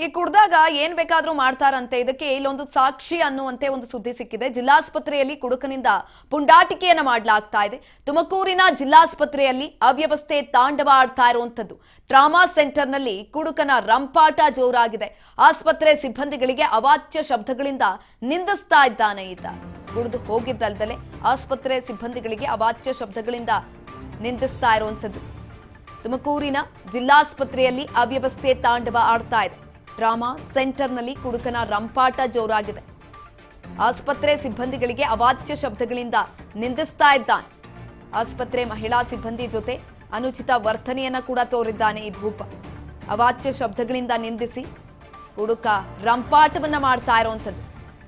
ಈ ಕುಡ್ದಾಗ ಏನ್ ಬೇಕಾದ್ರೂ ಮಾಡ್ತಾರಂತೆ. ಇದಕ್ಕೆ ಇಲ್ಲೊಂದು ಸಾಕ್ಷಿ ಅನ್ನುವಂತೆ ಒಂದು ಸುದ್ದಿ ಸಿಕ್ಕಿದೆ. ಜಿಲ್ಲಾಸ್ಪತ್ರೆಯಲ್ಲಿ ಕುಡುಕನಿಂದ ಪುಂಡಾಟಿಕೆಯನ್ನ ಮಾಡಲಾಗ್ತಾ ಇದೆ. ತುಮಕೂರಿನ ಜಿಲ್ಲಾಸ್ಪತ್ರೆಯಲ್ಲಿ ಅವ್ಯವಸ್ಥೆ ತಾಂಡವ ಆಡ್ತಾ ಇರುವಂತದ್ದು. ಟ್ರಾಮಾ ಸೆಂಟರ್ ನಲ್ಲಿ ಕುಡುಕನ ರಂಪಾಟ ಜೋರಾಗಿದೆ. ಆಸ್ಪತ್ರೆ ಸಿಬ್ಬಂದಿಗಳಿಗೆ ಅವಾಚ್ಯ ಶಬ್ದಗಳಿಂದ ನಿಂದಿಸ್ತಾ ಇದ್ದಾನೆ ಈತ. ಕುಡಿದು ಹೋಗಿದ್ದಲ್ದಲೆ ಆಸ್ಪತ್ರೆ ಸಿಬ್ಬಂದಿಗಳಿಗೆ ಅವಾಚ್ಯ ಶಬ್ದಗಳಿಂದ ನಿಂದಿಸ್ತಾ ಇರುವಂತದ್ದು. ತುಮಕೂರಿನ ಜಿಲ್ಲಾಸ್ಪತ್ರೆಯಲ್ಲಿ ಅವ್ಯವಸ್ಥೆ ತಾಂಡವ ಆಡ್ತಾ ಇದೆ. ಟ್ರಾಮಾ ಸೆಂಟರ್ನಲ್ಲಿ ಕುಡುಕನ ರಂಪಾಟ ಜೋರಾಗಿದೆ. ಆಸ್ಪತ್ರೆ ಸಿಬ್ಬಂದಿಗಳಿಗೆ ಅವಾಚ್ಯ ಶಬ್ದಗಳಿಂದ ನಿಂದಿಸ್ತಾ ಇದ್ದಾನೆ. ಆಸ್ಪತ್ರೆ ಮಹಿಳಾ ಸಿಬ್ಬಂದಿ ಜೊತೆ ಅನುಚಿತ ವರ್ತನೆಯನ್ನ ಕೂಡ ತೋರಿದ್ದಾನೆ ಈ ಭೂಪ. ಅವಾಚ್ಯ ಶಬ್ದಗಳಿಂದ ನಿಂದಿಸಿ ಕುಡುಕ ರಂಪಾಟವನ್ನ ಮಾಡ್ತಾ ಇರುವಂಥದ್ದು.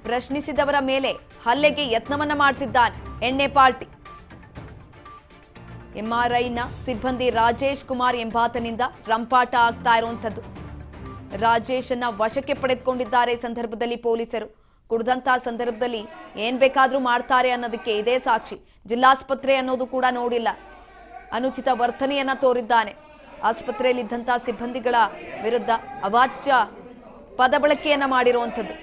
ಪ್ರಶ್ನಿಸಿದವರ ಮೇಲೆ ಹಲ್ಲೆಗೆ ಯತ್ನವನ್ನ ಮಾಡ್ತಿದ್ದಾನೆ ಎಣ್ಣೆ ಪಾರ್ಟಿ. ಎಂಆರ್ಐನ ಸಿಬ್ಬಂದಿ ರಾಜೇಶ್ ಕುಮಾರ್ ಎಂಬಾತನಿಂದ ರಂಪಾಟ ಆಗ್ತಾ ಇರುವಂಥದ್ದು. ರಾಜೇಶನ್ನ ವಶಕ್ಕೆ ಪಡೆದುಕೊಂಡಿದ್ದಾರೆ ಸಂದರ್ಭದಲ್ಲಿ ಪೊಲೀಸರು. ಕುಡಿದಂತಹ ಸಂದರ್ಭದಲ್ಲಿ ಏನ್ ಬೇಕಾದ್ರೂ ಮಾಡ್ತಾರೆ ಅನ್ನೋದಕ್ಕೆ ಇದೇ ಸಾಕ್ಷಿ. ಜಿಲ್ಲಾಸ್ಪತ್ರೆ ಅನ್ನೋದು ಕೂಡ ನೋಡಿಲ್ಲ. ಅನುಚಿತ ವರ್ತನೆಯನ್ನ ತೋರಿದ್ದಾನೆ. ಆಸ್ಪತ್ರೆಯಲ್ಲಿದ್ದಂತಹ ಸಿಬ್ಬಂದಿಗಳ ವಿರುದ್ಧ ಅವಾಚ್ಯ ಪದ ಬಳಕೆಯನ್ನ ಮಾಡಿರುವಂಥದ್ದು.